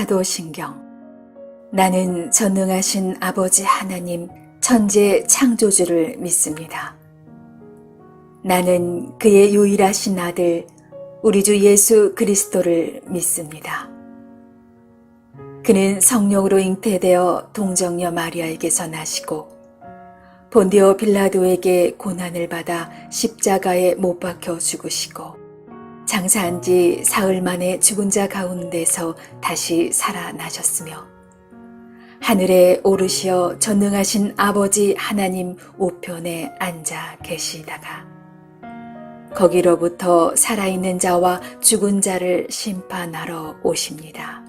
사도신경. 나는 전능하신 아버지 하나님 천지 창조주를 믿습니다. 나는 그의 유일하신 아들 우리 주 예수 그리스도를 믿습니다. 그는 성령으로 잉태되어 동정녀 마리아에게서 나시고 본디오 빌라도에게 고난을 받아 십자가에 못 박혀 죽으시고 장사한 지 사흘 만에 죽은 자 가운데서 다시 살아나셨으며 하늘에 오르시어 전능하신 아버지 하나님 우편에 앉아 계시다가 거기로부터 살아있는 자와 죽은 자를 심판하러 오십니다.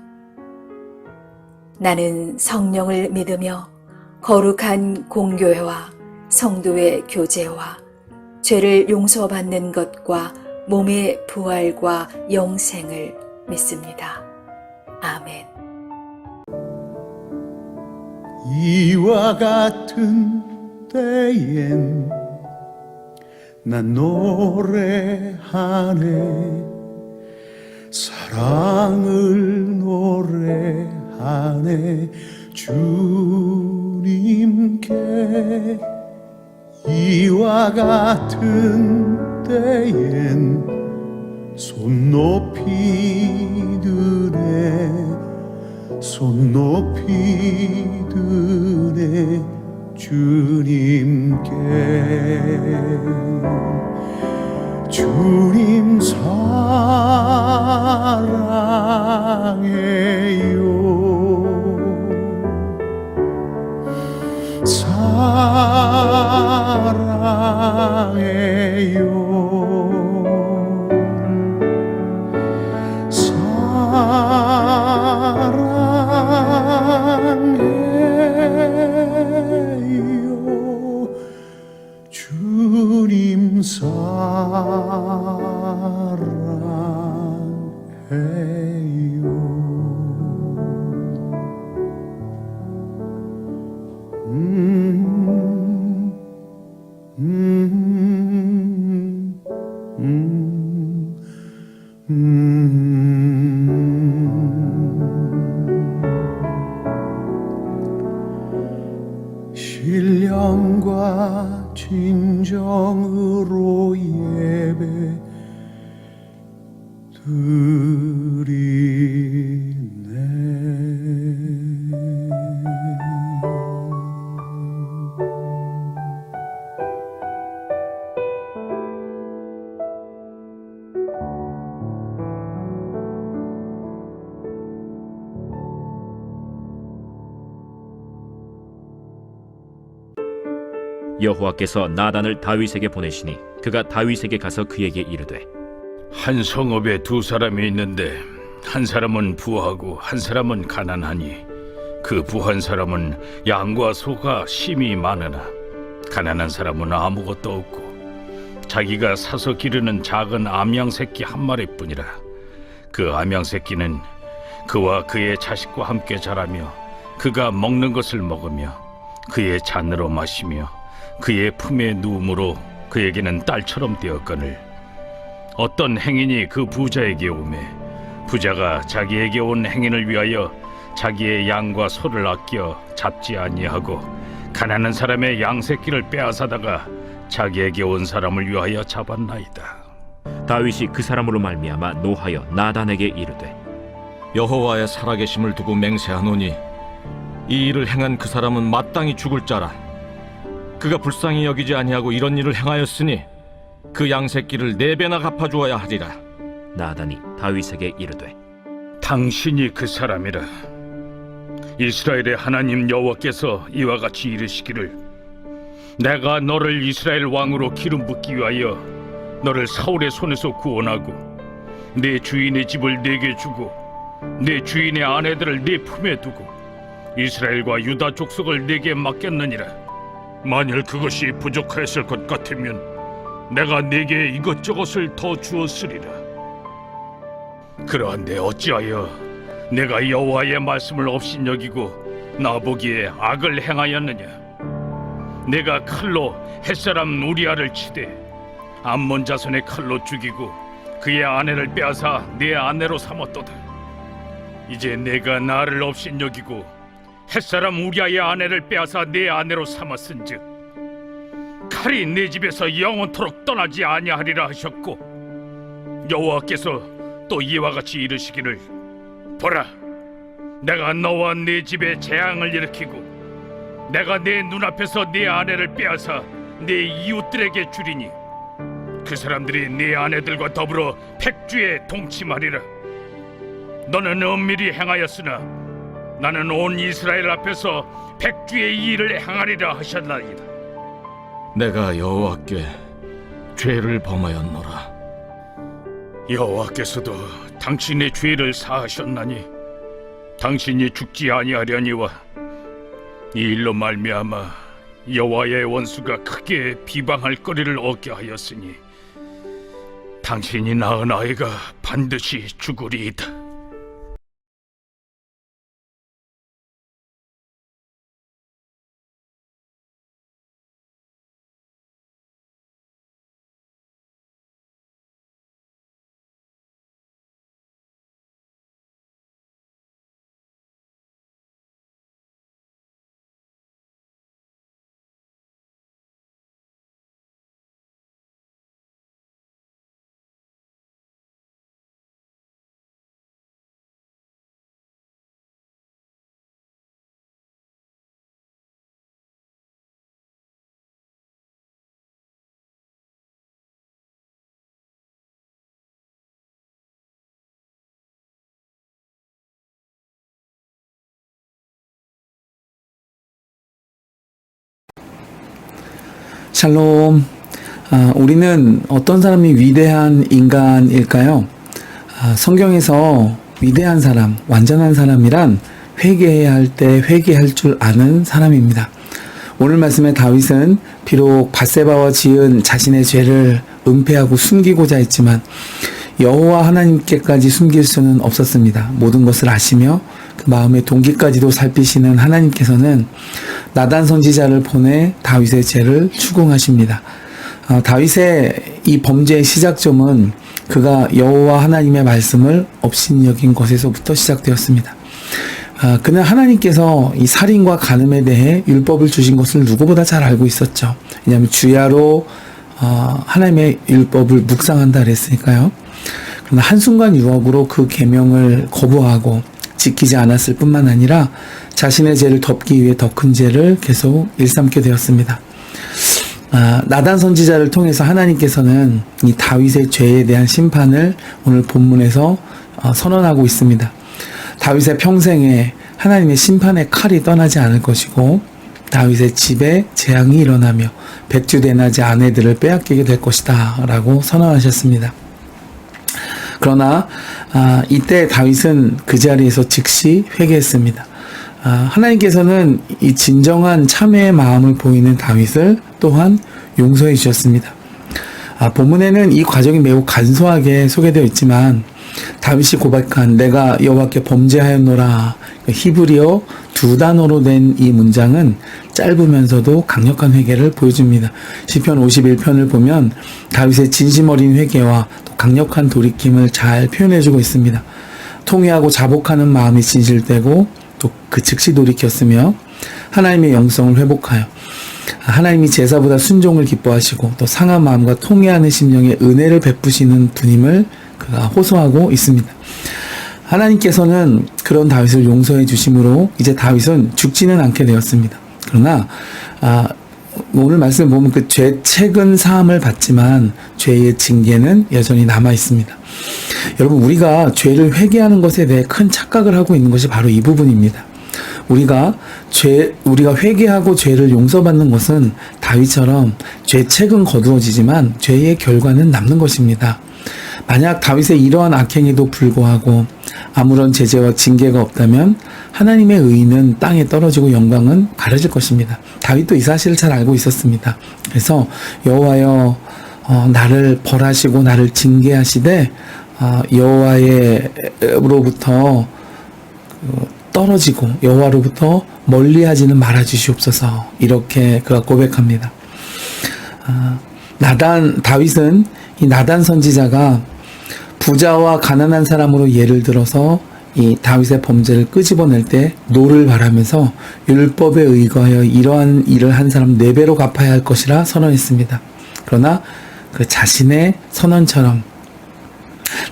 나는 성령을 믿으며 거룩한 공교회와 성도의 교제와 죄를 용서받는 것과 몸의 부활과 영생을 믿습니다. 아멘. 이와 같은 때엔 난 노래하네 사랑을 노래하네 주님께 이와 같은 때엔 손 높이 드네 손 높이 드네 주님께 주님 사랑해요 사랑해요 사랑해요 주님 신령과 진정으로 예배 드리네 여호와께서 나단을 다윗에게 보내시니 그가 다윗에게 가서 그에게 이르되 한 성읍에 두 사람이 있는데 한 사람은 부하고 한 사람은 가난하니 그 부한 사람은 양과 소가 심히 많으나 가난한 사람은 아무것도 없고 자기가 사서 기르는 작은 암양 새끼 한 마리뿐이라. 그 암양 새끼는 그와 그의 자식과 함께 자라며 그가 먹는 것을 먹으며 그의 잔으로 마시며 그의 품에 누움으로 그에게는 딸처럼 되었거늘 어떤 행인이 그 부자에게 오매 부자가 자기에게 온 행인을 위하여 자기의 양과 소를 아껴 잡지 아니하고 가난한 사람의 양 새끼를 빼앗아다가 자기에게 온 사람을 위하여 잡았나이다. 다윗이 그 사람으로 말미암아 노하여 나단에게 이르되 여호와의 살아계심을 두고 맹세하노니 이 일을 행한 그 사람은 마땅히 죽을 자라. 그가 불쌍히 여기지 아니하고 이런 일을 행하였으니 그 양새끼를 4배나 갚아주어야 하리라. 나단이 다윗에게 이르되 당신이 그 사람이라. 이스라엘의 하나님 여호와께서 이와 같이 이르시기를 내가 너를 이스라엘 왕으로 기름 붓기 위하여 너를 사울의 손에서 구원하고 내 주인의 집을 내게 주고 내 주인의 아내들을 네 품에 두고 이스라엘과 유다 족속을 내게 맡겼느니라. 만일 그것이 부족하였을 것 같으면 내가 네게 이것저것을 더 주었으리라. 그러한데 어찌하여 내가 여호와의 말씀을 업신여기고 나보기에 악을 행하였느냐? 내가 칼로 햇사람 우리아를 치되 암몬 자손의 칼로 죽이고 그의 아내를 빼앗아 내 아내로 삼았도다. 이제 내가 나를 업신여기고 햇사람 우리아의 아내를 빼앗아 내 아내로 삼았은즉 칼이 내 집에서 영원토록 떠나지 아니하리라 하셨고 여호와께서 또 이와 같이 이르시기를 보라, 내가 너와 네 집에 재앙을 일으키고 내가 내 눈앞에서 네 아내를 빼앗아 네 이웃들에게 주리니 그 사람들이 네 아내들과 더불어 백주에 동침하리라. 너는 엄밀히 행하였으나 나는 온 이스라엘 앞에서 백주의 이 일을 행하리라 하셨나이다. 내가 여호와께 죄를 범하였노라. 여호와께서도 당신의 죄를 사하셨나니 당신이 죽지 아니하려니와 이 일로 말미암아 여호와의 원수가 크게 비방할 거리를 얻게 하였으니 당신이 낳은 아이가 반드시 죽으리이다. 샬롬. 우리는 어떤 사람이 위대한 인간일까요? 성경에서 위대한 사람, 완전한 사람이란 회개해야 할 때 회개할 줄 아는 사람입니다. 오늘 말씀에 다윗은 비록 밧세바와 지은 자신의 죄를 은폐하고 숨기고자 했지만 여호와 하나님께까지 숨길 수는 없었습니다. 모든 것을 아시며 그 마음의 동기까지도 살피시는 하나님께서는 나단 선지자를 보내 다윗의 죄를 추궁하십니다. 다윗의 이 범죄의 시작점은 그가 여호와 하나님의 말씀을 업신여긴 것에서부터 시작되었습니다. 그는 하나님께서 이 살인과 간음에 대해 율법을 주신 것을 누구보다 잘 알고 있었죠. 왜냐하면 주야로 하나님의 율법을 묵상한다 그랬으니까요. 그러나 한순간 유혹으로 그 계명을 거부하고 지키지 않았을 뿐만 아니라 자신의 죄를 덮기 위해 더 큰 죄를 계속 일삼게 되었습니다. 나단 선지자를 통해서 하나님께서는 이 다윗의 죄에 대한 심판을 오늘 본문에서 선언하고 있습니다. 다윗의 평생에 하나님의 심판의 칼이 떠나지 않을 것이고 다윗의 집에 재앙이 일어나며 백주대낮의 아내들을 빼앗기게 될 것이다 라고 선언하셨습니다. 그러나 이때 다윗은 그 자리에서 즉시 회개했습니다. 하나님께서는 이 진정한 참회의 마음을 보이는 다윗을 또한 용서해 주셨습니다. 본문에는 이 과정이 매우 간소하게 소개되어 있지만 다윗이 고백한 내가 여호와께 범죄하였노라, 히브리어 2단어로 된 이 문장은 짧으면서도 강력한 회개를 보여줍니다. 시편 51편을 보면 다윗의 진심 어린 회개와 또 강력한 돌이킴을 잘 표현해주고 있습니다. 통회하고 자복하는 마음이 진실되고 또 그 즉시 돌이켰으며 하나님의 영성을 회복하여 하나님이 제사보다 순종을 기뻐하시고 또 상한 마음과 통회하는 심령에 은혜를 베푸시는 분임을 그가 호소하고 있습니다. 하나님께서는 그런 다윗을 용서해 주심으로 이제 다윗은 죽지는 않게 되었습니다. 그러나 오늘 말씀을 보면 그 죄책은 사함을 받지만 죄의 징계는 여전히 남아 있습니다. 여러분, 우리가 죄를 회개하는 것에 대해 큰 착각을 하고 있는 것이 바로 이 부분입니다. 우리가 회개하고 죄를 용서받는 것은 다윗처럼 죄책은 거두어지지만 죄의 결과는 남는 것입니다. 만약 다윗의 이러한 악행에도 불구하고 아무런 제재와 징계가 없다면 하나님의 의는 땅에 떨어지고 영광은 가려질 것입니다. 다윗도 이 사실을 잘 알고 있었습니다. 그래서 여호와여, 나를 벌하시고 나를 징계하시되 여호와로부터 떨어지고 여호와로부터 멀리하지는 말아 주시옵소서, 이렇게 그가 고백합니다. 다윗은 이 나단 선지자가 부자와 가난한 사람으로 예를 들어서 이 다윗의 범죄를 끄집어낼 때 노를 바라면서 율법에 의거하여 이러한 일을 한 사람 4배로 갚아야 할 것이라 선언했습니다. 그러나 그 자신의 선언처럼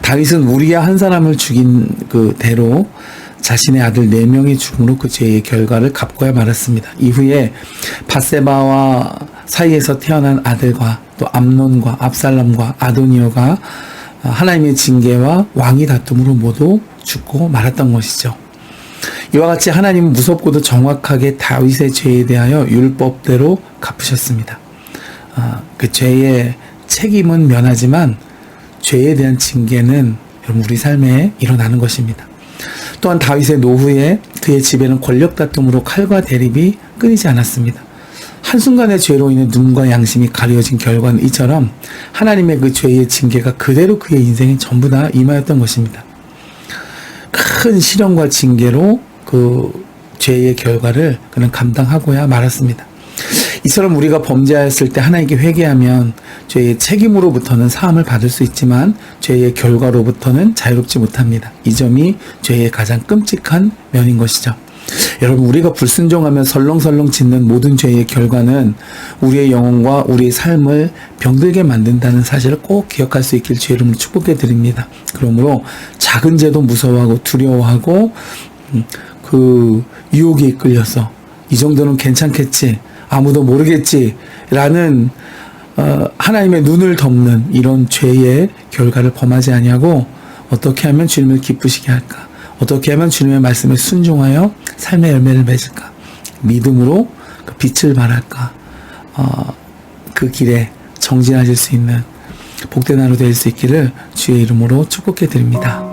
다윗은 우리야 한 사람을 죽인 그 대로 자신의 아들 4명의 죽음으로 그 죄의 결과를 갚고야 말았습니다. 이후에 밧세바와 사이에서 태어난 아들과 또 암논과 압살롬과 아도니어가 하나님의 징계와 왕위 다툼으로 모두 죽고 말았던 것이죠. 이와 같이 하나님은 무섭고도 정확하게 다윗의 죄에 대하여 율법대로 갚으셨습니다. 그 죄의 책임은 면하지만 죄에 대한 징계는 여러분 우리 삶에 일어나는 것입니다. 또한 다윗의 노후에 그의 집에는 권력 다툼으로 칼과 대립이 끊이지 않았습니다. 한순간의 죄로 인해 눈과 양심이 가려진 결과는 이처럼 하나님의 그 죄의 징계가 그대로 그의 인생에 전부 다 임하였던 것입니다. 큰 시련과 징계로 그 죄의 결과를 그는 감당하고야 말았습니다. 이처럼 우리가 범죄하였을 때 하나님께 회개하면 죄의 책임으로부터는 사함을 받을 수 있지만 죄의 결과로부터는 자유롭지 못합니다. 이 점이 죄의 가장 끔찍한 면인 것이죠. 여러분, 우리가 불순종하며 설렁설렁 짓는 모든 죄의 결과는 우리의 영혼과 우리의 삶을 병들게 만든다는 사실을 꼭 기억할 수 있길 주의 이름으로 축복해 드립니다. 그러므로 작은 죄도 무서워하고 두려워하고 그 유혹에 이끌려서 이 정도는 괜찮겠지, 아무도 모르겠지 라는 하나님의 눈을 덮는 이런 죄의 결과를 범하지 아니하고 어떻게 하면 주님을 기쁘시게 할까, 어떻게 하면 주님의 말씀에 순종하여 삶의 열매를 맺을까, 믿음으로 그 빛을 발할까, 그 길에 정진하실 수 있는 복된 하루 될 수 있기를 주의 이름으로 축복해 드립니다.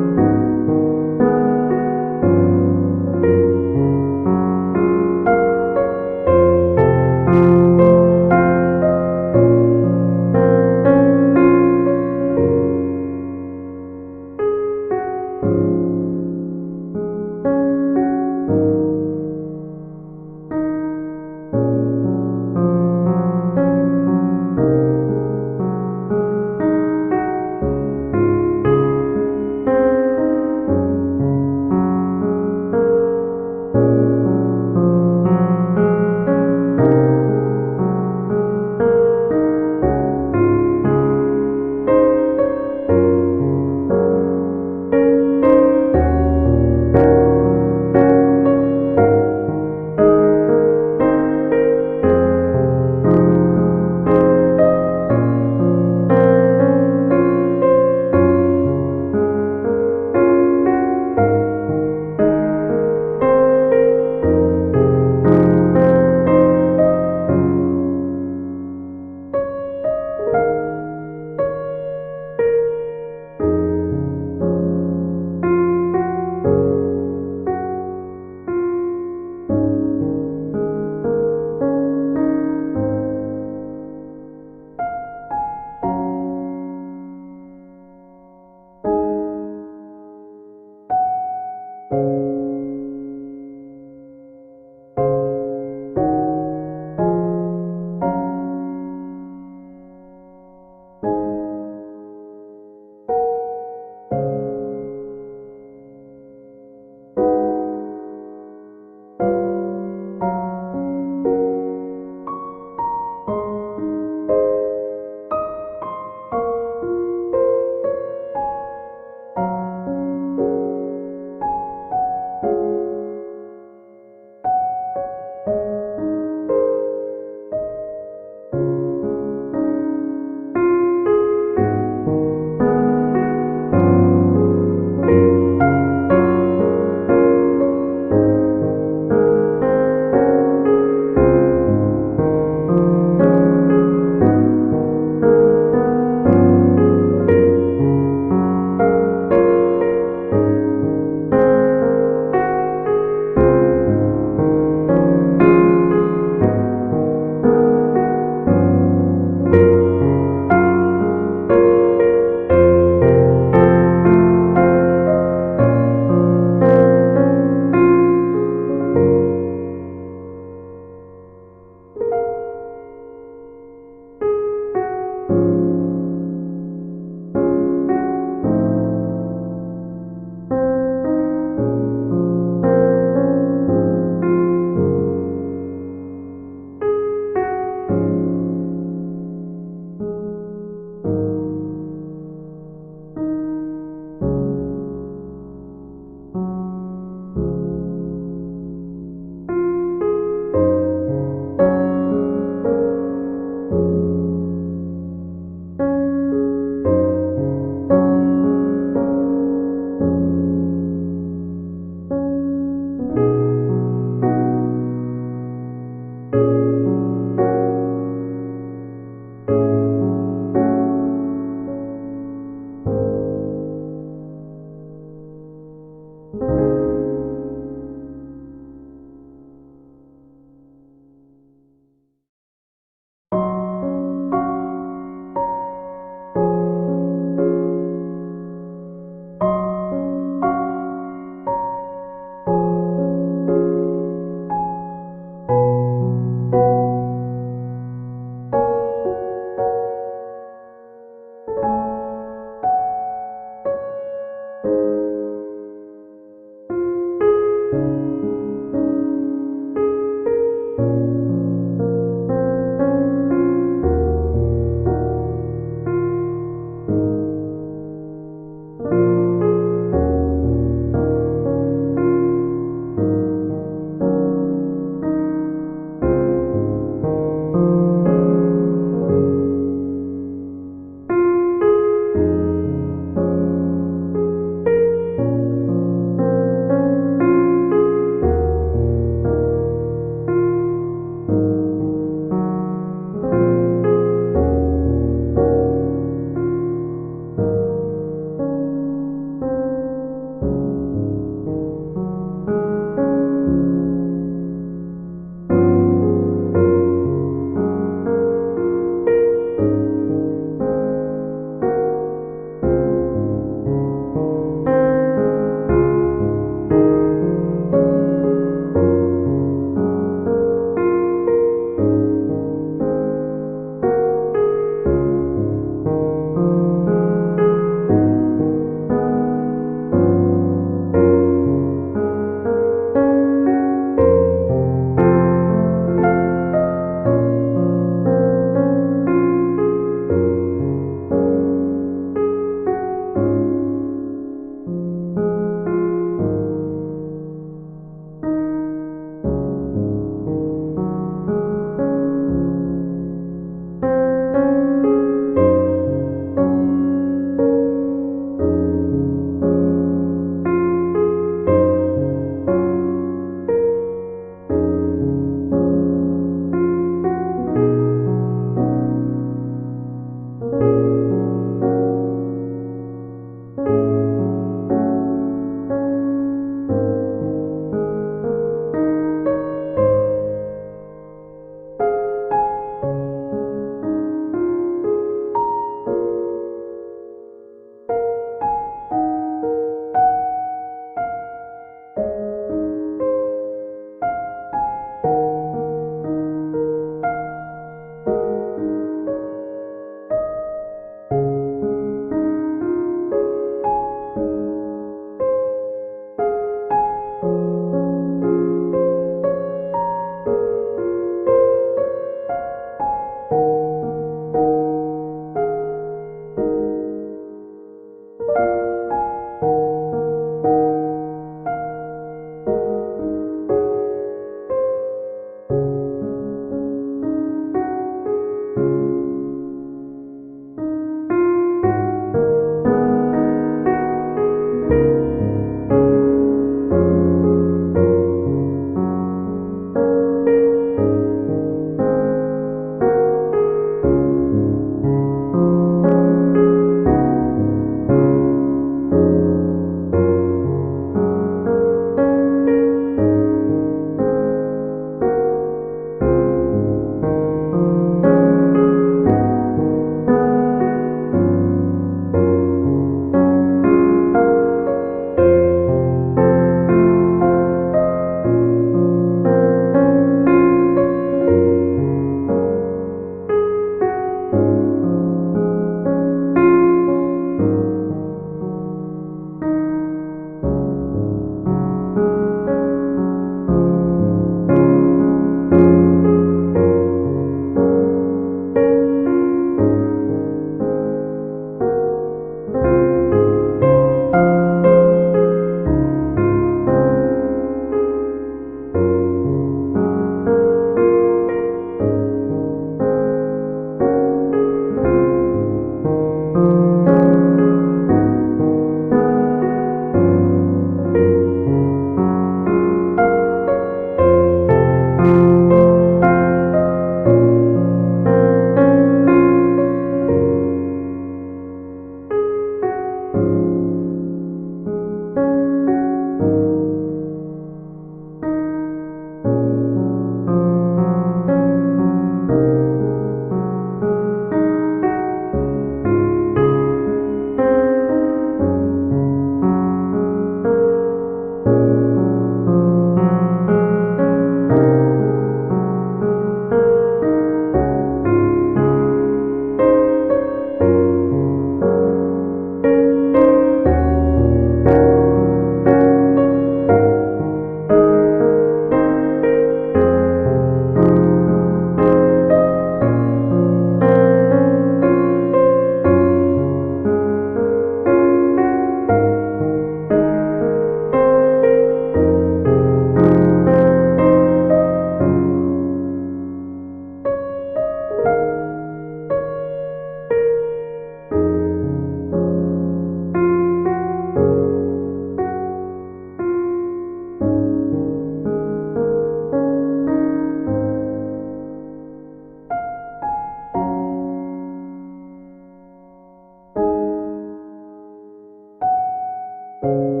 내